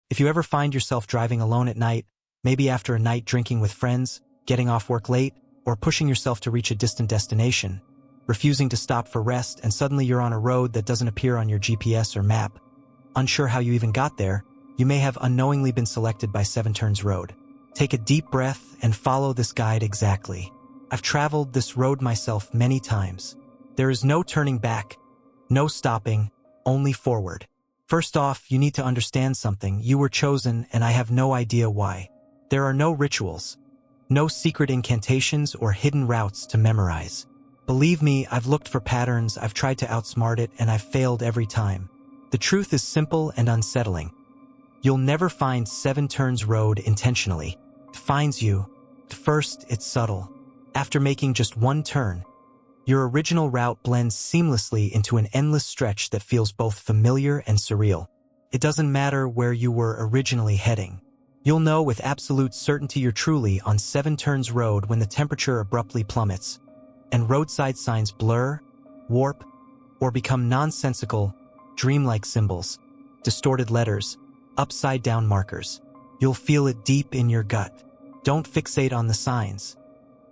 If you ever find yourself driving alone at night, maybe after a night drinking with friends, getting off work late, or pushing yourself to reach a distant destination, refusing to stop for rest, and suddenly you're on a road that doesn't appear on your GPS or map, unsure how you even got there, you may have unknowingly been selected by Seven Turns Road. Take a deep breath and follow this guide exactly. I've traveled this road myself many times. There is no turning back, no stopping, only forward. First off, you need to understand something. You were chosen, and I have no idea why. There are no rituals, no secret incantations or hidden routes to memorize. Believe me, I've looked for patterns, I've tried to outsmart it, and I've failed every time. The truth is simple and unsettling. You'll never find Seven Turns Road intentionally. It finds you. First, it's subtle. After making just one turn, your original route blends seamlessly into an endless stretch that feels both familiar and surreal. It doesn't matter where you were originally heading. You'll know with absolute certainty you're truly on Seven Turns Road when the temperature abruptly plummets, and roadside signs blur, warp, or become nonsensical, dreamlike symbols, distorted letters, upside-down markers. You'll feel it deep in your gut. Don't fixate on the signs.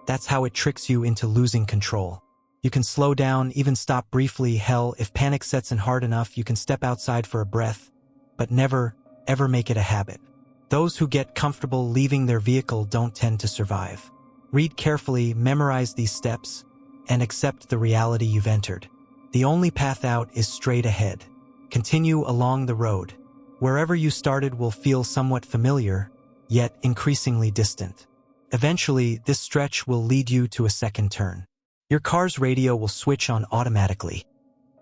That's how it tricks you into losing control. You can slow down, even stop briefly. Hell, if panic sets in hard enough, you can step outside for a breath, but never, ever make it a habit. Those who get comfortable leaving their vehicle don't tend to survive. Read carefully, memorize these steps, and accept the reality you've entered. The only path out is straight ahead. Continue along the road. Wherever you started will feel somewhat familiar, yet increasingly distant. Eventually, this stretch will lead you to a second turn. Your car's radio will switch on automatically.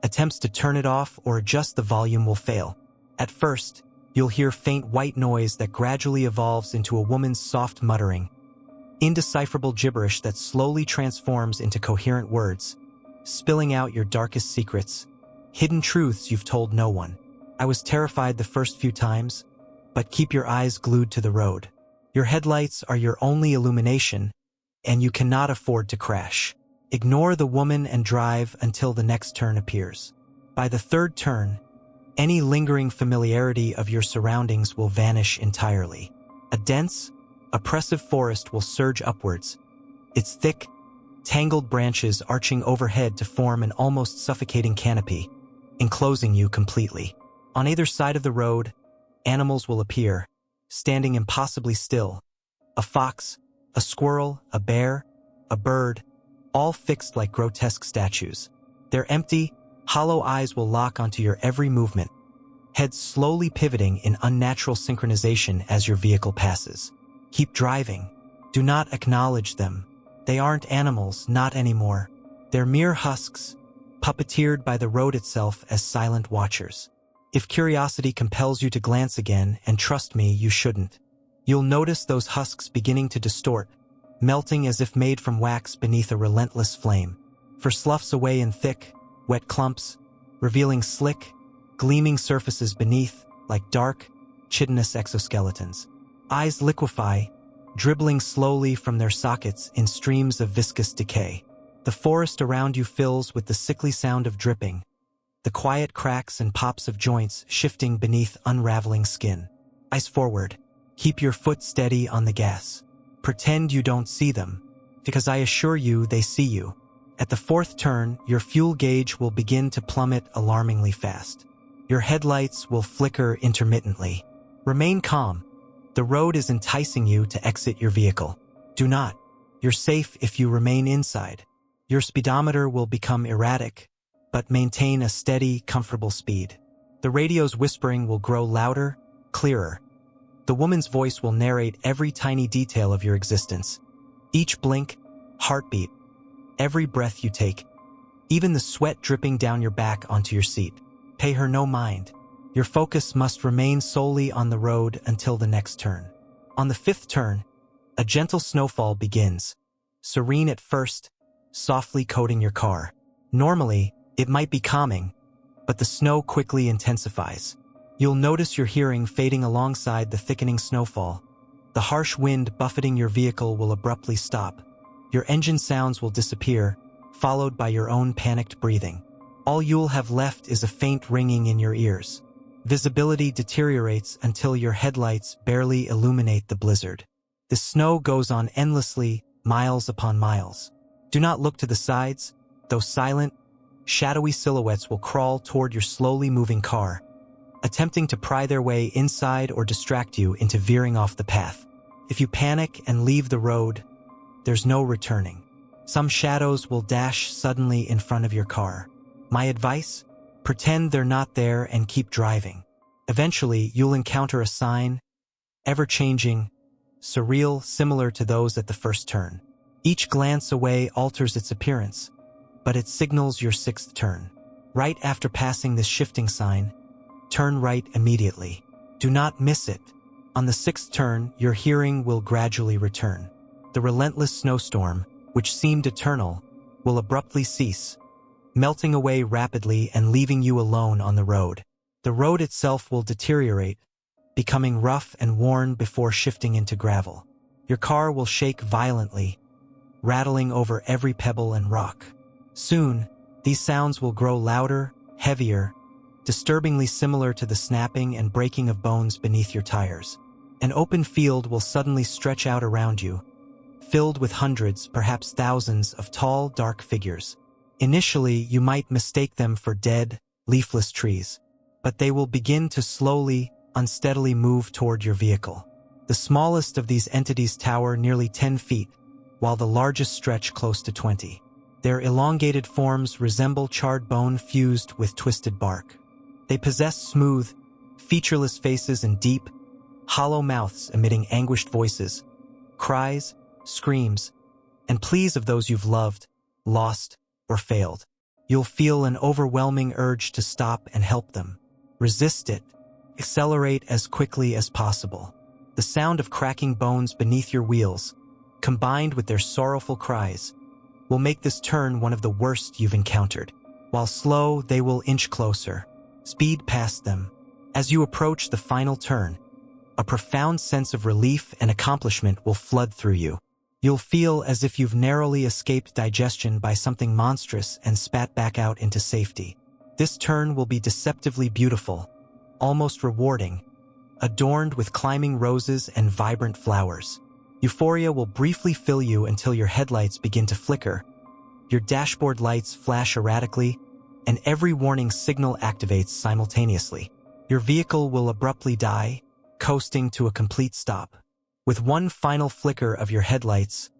Attempts to turn it off or adjust the volume will fail. At first, you'll hear faint white noise that gradually evolves into a woman's soft muttering, indecipherable gibberish that slowly transforms into coherent words, spilling out your darkest secrets, hidden truths you've told no one. I was terrified the first few times, but keep your eyes glued to the road. Your headlights are your only illumination, and you cannot afford to crash. Ignore the woman and drive until the next turn appears. By the third turn, any lingering familiarity of your surroundings will vanish entirely. A dense, oppressive forest will surge upwards, its thick, tangled branches arching overhead to form an almost suffocating canopy, enclosing you completely. On either side of the road, animals will appear, standing impossibly still. A fox, a squirrel, a bear, a bird, all fixed like grotesque statues. Their empty, hollow eyes will lock onto your every movement, heads slowly pivoting in unnatural synchronization as your vehicle passes. Keep driving. Do not acknowledge them. They aren't animals, not anymore. They're mere husks, puppeteered by the road itself as silent watchers. If curiosity compels you to glance again, and trust me, you shouldn't, you'll notice those husks beginning to distort, melting as if made from wax beneath a relentless flame. For sloughs away in thick, wet clumps, revealing slick, gleaming surfaces beneath, like dark, chitinous exoskeletons. Eyes liquefy, dribbling slowly from their sockets in streams of viscous decay. The forest around you fills with the sickly sound of dripping, the quiet cracks and pops of joints shifting beneath unraveling skin. Eyes forward. Keep your foot steady on the gas. Pretend you don't see them, because I assure you they see you. At the fourth turn, your fuel gauge will begin to plummet alarmingly fast. Your headlights will flicker intermittently. Remain calm. The road is enticing you to exit your vehicle. Do not. You're safe if you remain inside. Your speedometer will become erratic, but maintain a steady, comfortable speed. The radio's whispering will grow louder, clearer. The woman's voice will narrate every tiny detail of your existence. Each blink, heartbeat, every breath you take, even the sweat dripping down your back onto your seat. Pay her no mind. Your focus must remain solely on the road until the next turn. On the fifth turn, a gentle snowfall begins, serene at first, softly coating your car. Normally, it might be calming, but the snow quickly intensifies. You'll notice your hearing fading alongside the thickening snowfall. The harsh wind buffeting your vehicle will abruptly stop. Your engine sounds will disappear, followed by your own panicked breathing. All you'll have left is a faint ringing in your ears. Visibility deteriorates until your headlights barely illuminate the blizzard. The snow goes on endlessly, miles upon miles. Do not look to the sides. Those silent, shadowy silhouettes will crawl toward your slowly moving car, attempting to pry their way inside or distract you into veering off the path. If you panic and leave the road, there's no returning. Some shadows will dash suddenly in front of your car. My advice? Pretend they're not there and keep driving. Eventually, you'll encounter a sign, ever-changing, surreal, similar to those at the first turn. Each glance away alters its appearance, but it signals your sixth turn. Right after passing this shifting sign, turn right immediately. Do not miss it. On the sixth turn, your hearing will gradually return. The relentless snowstorm, which seemed eternal, will abruptly cease, melting away rapidly and leaving you alone on the road. The road itself will deteriorate, becoming rough and worn before shifting into gravel. Your car will shake violently, rattling over every pebble and rock. Soon, these sounds will grow louder, heavier, disturbingly similar to the snapping and breaking of bones beneath your tires. An open field will suddenly stretch out around you, filled with hundreds, perhaps thousands of tall, dark figures. Initially, you might mistake them for dead, leafless trees, but they will begin to slowly, unsteadily move toward your vehicle. The smallest of these entities tower nearly 10 feet, while the largest stretch close to 20. Their elongated forms resemble charred bone fused with twisted bark. They possess smooth, featureless faces and deep, hollow mouths emitting anguished voices, cries, screams, and pleas of those you've loved, lost, or failed. You'll feel an overwhelming urge to stop and help them. Resist it. Accelerate as quickly as possible. The sound of cracking bones beneath your wheels, combined with their sorrowful cries, will make this turn one of the worst you've encountered. While slow, they will inch closer. Speed past them. As you approach the final turn, a profound sense of relief and accomplishment will flood through you. You'll feel as if you've narrowly escaped digestion by something monstrous and spat back out into safety. This turn will be deceptively beautiful, almost rewarding, adorned with climbing roses and vibrant flowers. Euphoria will briefly fill you until your headlights begin to flicker, your dashboard lights flash erratically, and every warning signal activates simultaneously. Your vehicle will abruptly die, coasting to a complete stop. With one final flicker of your headlights,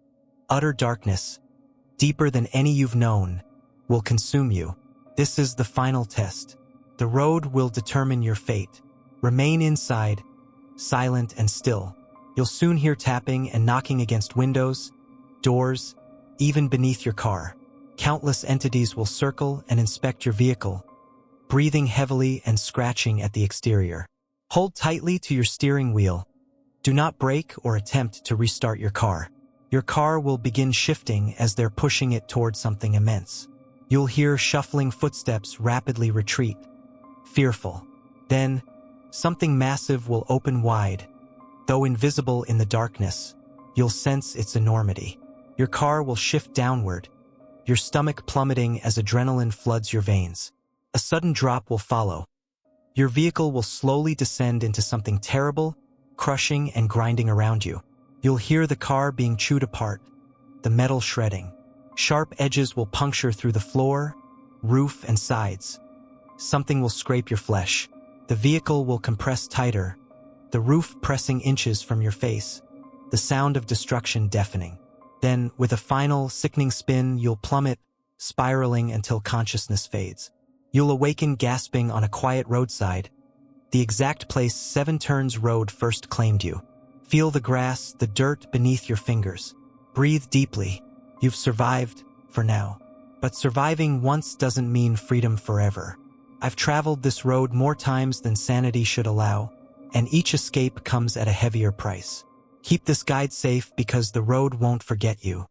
utter darkness, deeper than any you've known, will consume you. This is the final test. The road will determine your fate. Remain inside, silent and still. You'll soon hear tapping and knocking against windows, doors, even beneath your car. Countless entities will circle and inspect your vehicle, breathing heavily and scratching at the exterior. Hold tightly to your steering wheel. Do not brake or attempt to restart your car. Your car will begin shifting as they're pushing it toward something immense. You'll hear shuffling footsteps rapidly retreat, fearful. Then, something massive will open wide. Though invisible in the darkness, you'll sense its enormity. Your car will shift downward, your stomach plummeting as adrenaline floods your veins. A sudden drop will follow. Your vehicle will slowly descend into something terrible, crushing and grinding around you. You'll hear the car being chewed apart, the metal shredding. Sharp edges will puncture through the floor, roof, and sides. Something will scrape your flesh. The vehicle will compress tighter, the roof pressing inches from your face, the sound of destruction deafening. Then, with a final, sickening spin, you'll plummet, spiraling until consciousness fades. You'll awaken gasping on a quiet roadside, the exact place 7 Turns Road first claimed you. Feel the grass, the dirt beneath your fingers. Breathe deeply. You've survived, for now. But surviving once doesn't mean freedom forever. I've traveled this road more times than sanity should allow, and each escape comes at a heavier price. Keep this guide safe because the road won't forget you.